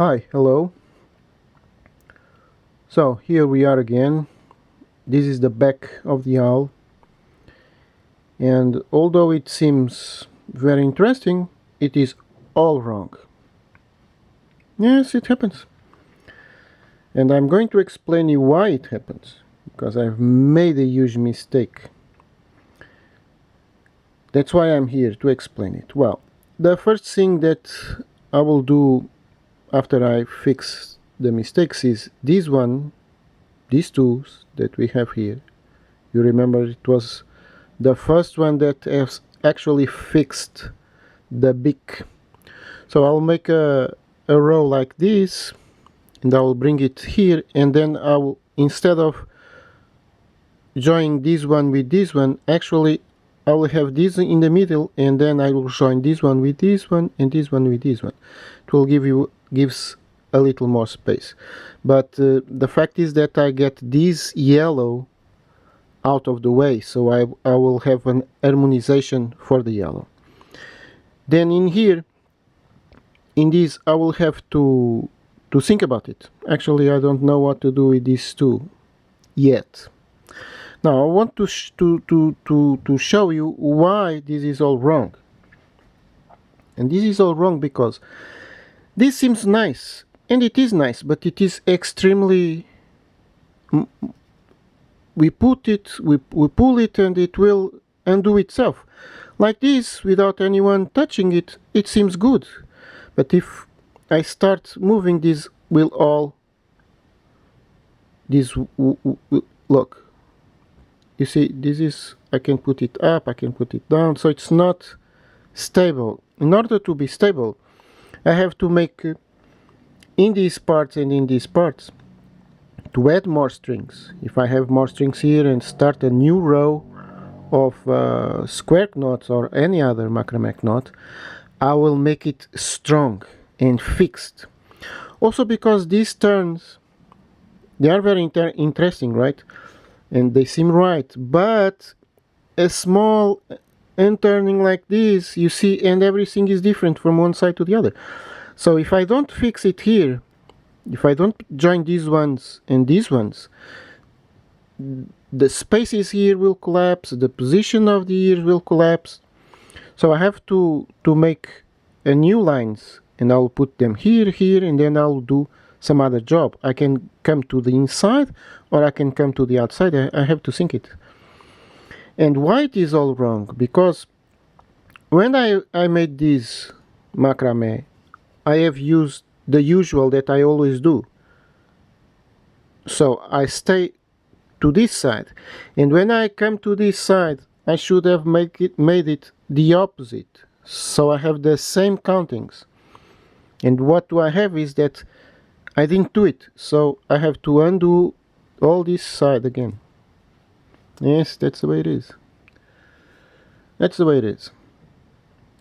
Hi, hello. So here we are again. This is the back of the owl, and although it seems very interesting, it is all wrong. Yes, it happens. And I'm going to explain you why it happens, because I've made a huge mistake. That's why I'm here to explain it. Well, the first thing that I will do after I fix the mistakes is this one, these tools that we have here. You remember it was the first one that has actually fixed the beak. So I'll make a row like this, and I will bring it here, and then I will, instead of joining this one with this one, actually I will have this in the middle, and then I will join this one with this one and this one with this one. It will gives a little more space, but the fact is that I get this yellow out of the way, so I will have an harmonization for the yellow. Then in here, in this, I will have to think about it. Actually, I don't know what to do with these two yet. Now I want to show you why this is all wrong. And this is all wrong because this seems nice, and it is nice, but it is extremely, we put it, we pull it, and it will undo itself. Like this, without anyone touching it, it seems good. But if I start moving, this will all, this, look, you see, this is, I can put it up, I can put it down, so it's not stable. In order to be stable, I have to make in these parts and in these parts to add more strings. If I have more strings here and start a new row of square knots or any other macrame knot, I will make it strong and fixed. Also because these turns, they are very interesting, right? And they seem right, but a small turning like this, you see, and everything is different from one side to the other. So if I don't fix it here, if I don't join these ones and these ones, the spaces here will collapse, the position of the ears will collapse. So I have to make a new lines, and I'll put them here, here, and then I'll do some other job. I can come to the inside, or I can come to the outside. I have to think it. And why it is all wrong? Because when I made this macrame, I have used the usual that I always do. So I stay to this side, and when I come to this side, I should have made it the opposite. So I have the same countings. And what do I have is that I didn't do it. So I have to undo all this side again. Yes, that's the way it is. That's the way it is.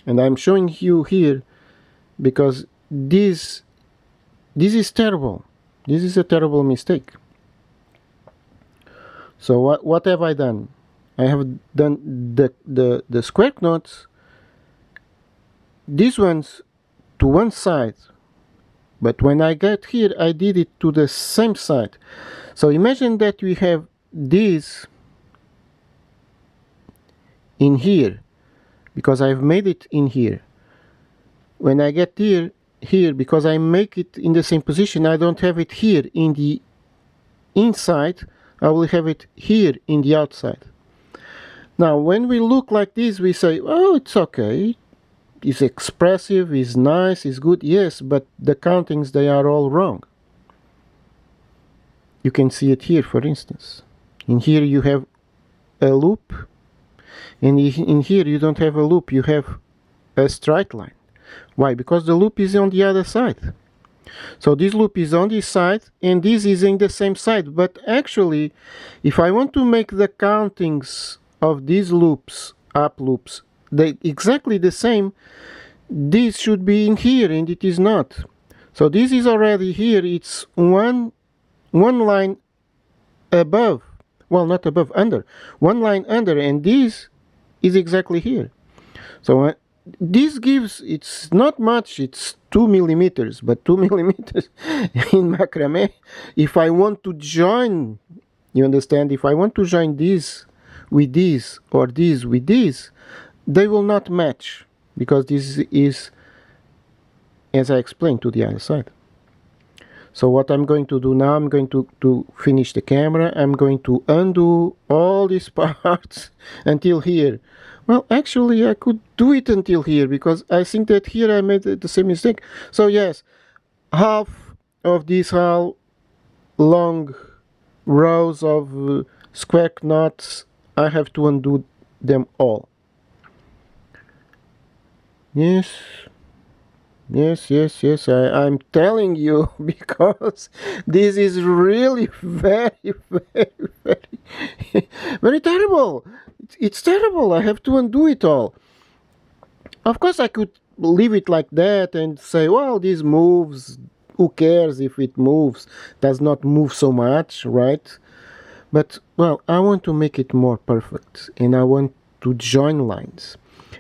And I'm showing you here because this is terrible. This is a terrible mistake. So what have I done? I have done the square knots, these ones to one side, but when I get here I did it to the same side. So imagine that we have this in here, because I've made it in here. When I get here, because I make it in the same position, I don't have it here in the inside, I will have it here in the outside. Now when we look like this, we say, oh, it's okay, it's expressive, it's nice, it's good. Yes, but the countings, they are all wrong. You can see it here, for instance. In here you have a loop, and in here you don't have a loop, you have a straight line. Why? Because the loop is on the other side. So this loop is on this side, and this is in the same side. But actually, if I want to make the countings of these loops, up loops, they exactly the same, this should be in here, and it is not. So this is already here. It's one line above. Well, not above, under. One line under, and this is exactly here. So this gives, it's not much, it's 2 millimeters, but 2 millimeters in macrame, if I want to join, you understand, if I want to join this with this or this with this, they will not match, because this is, as I explained, to the other side. So what I'm going to do now, I'm going to finish the camera. I'm going to undo all these parts until here. Well, actually, I could do it until here, because I think that here I made the same mistake. So yes, half of these how long rows of square knots, I have to undo them all. Yes. Yes. I'm telling you, because this is really very, very, very terrible. It's terrible. I have to undo it all. Of course, I could leave it like that and say, well, this moves. Who cares if it moves? Does not move so much, right? But, well, I want to make it more perfect, and I want to join lines.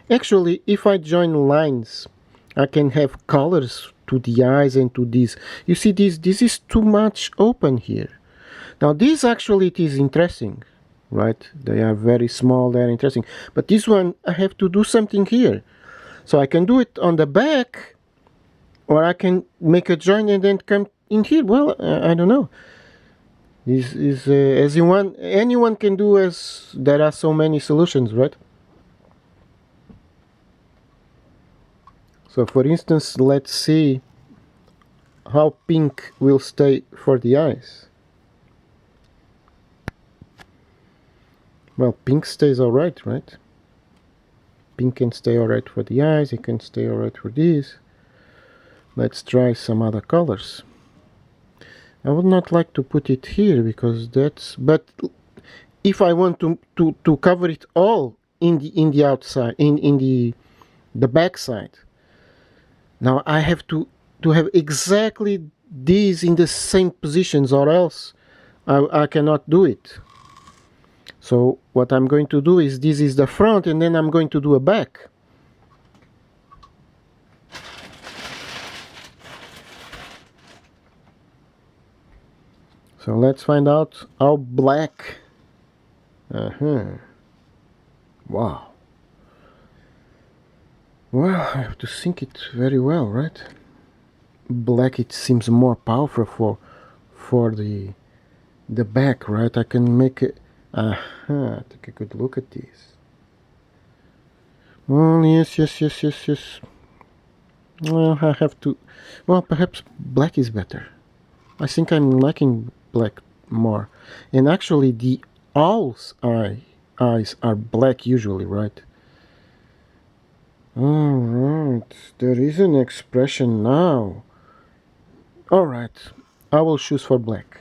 Actually, if I join lines, I can have colors to the eyes and to this. You see, this is too much open here. Now, this actually it is interesting, right? They are very small, they are interesting. But this one, I have to do something here. So I can do it on the back, or I can make a join and then come in here. Well, I don't know. This is as you want, anyone can do, as there are so many solutions, right? So for instance, let's see how pink will stay for the eyes. Well, pink stays alright, right? Pink can stay alright for the eyes, it can stay alright for this. Let's try some other colors. I would not like to put it here, because that's, but if I want to cover it all in the outside, in the back side, now I have to have exactly these in the same positions, or else I cannot do it. So what I'm going to do is, this is the front, and then I'm going to do a back. So let's find out how black. Wow. Well, I have to think it very well, right? Black, it seems more powerful for the back, right? I can make it. Take a good look at this. Well, yes. Well, I have to. Well, perhaps black is better. I think I'm liking black more. And actually, the owl's eyes are black usually, right? Alright, there is an expression now. Alright, I will choose for black.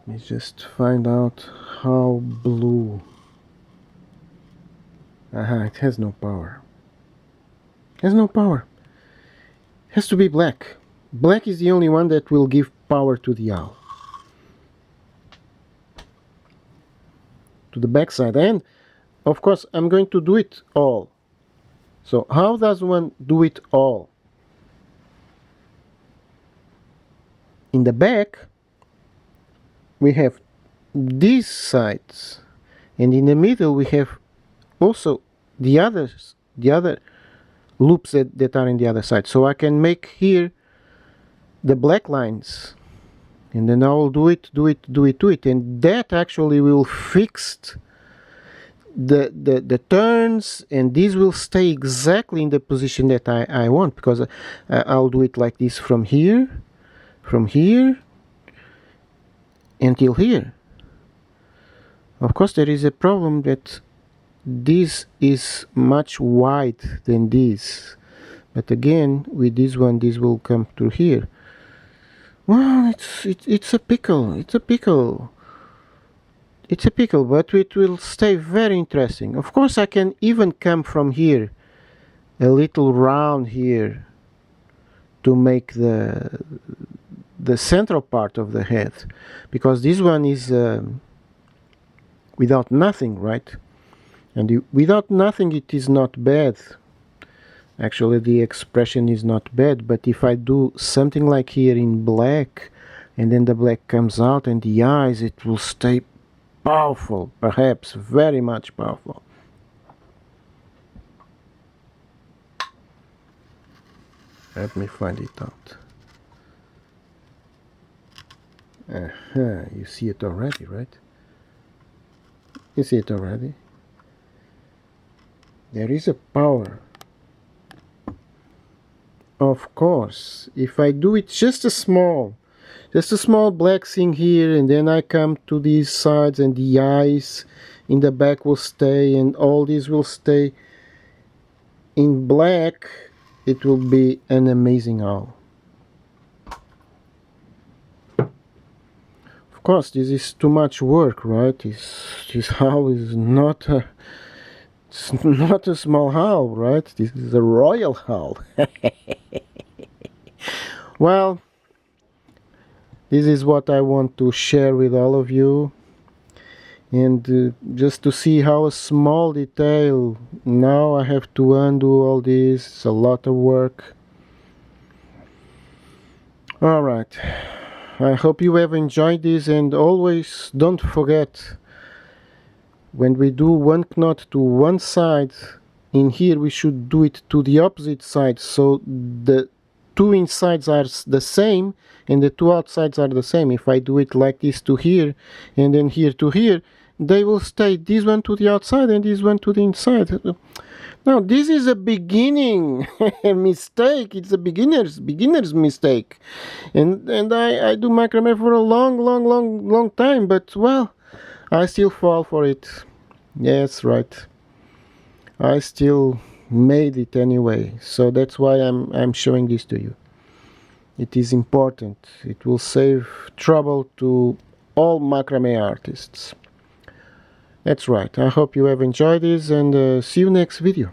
Let me just find out how blue. It has no power. It has no power. It has to be black. Black is the only one that will give power to the owl. To the backside. And, of course, I'm going to do it all. So, how does one do it all? In the back, we have these sides, and in the middle we have also the other loops that are in the other side. So I can make here the black lines, and then I will do it, and that actually will fix the turns, and this will stay exactly in the position that I want, because I'll do it like this from here until here. Of course, there is a problem that this is much wide than this, but again, with this one, this will come through here. Well, it's a pickle. it's a pickle, but it will stay very interesting. Of course, I can even come from here a little round here to make the central part of the head, because this one is without nothing, right? And without nothing it is not bad. Actually, the expression is not bad, but if I do something like here in black, and then the black comes out and the eyes, it will stay powerful, perhaps very much powerful. Let me find it out. You see it already, right? You see it already? There is a power. Of course, if I do it just a small black thing here, and then I come to these sides and the eyes in the back will stay and all these will stay in black, it will be an amazing owl. Of course, this is too much work, right? This owl is not a, it's not a small owl, right? This is a royal owl. Well, this is what I want to share with all of you, and just to see how a small detail, now I have to undo all this. It's a lot of work. Alright, I hope you have enjoyed this, and always don't forget, when we do one knot to one side in here, we should do it to the opposite side, so the two insides are the same and the two outsides are the same. If I do it like this to here and then here to here, they will stay this one to the outside and this one to the inside. Now this is a beginning mistake. It's a beginner's mistake, and I do macrame for a long time, but well, I still fall for it. Yes, right, I still made it anyway, so that's why I'm showing this to you. It is important. It will save trouble to all macrame artists. That's right. I hope you have enjoyed this, and see you next video.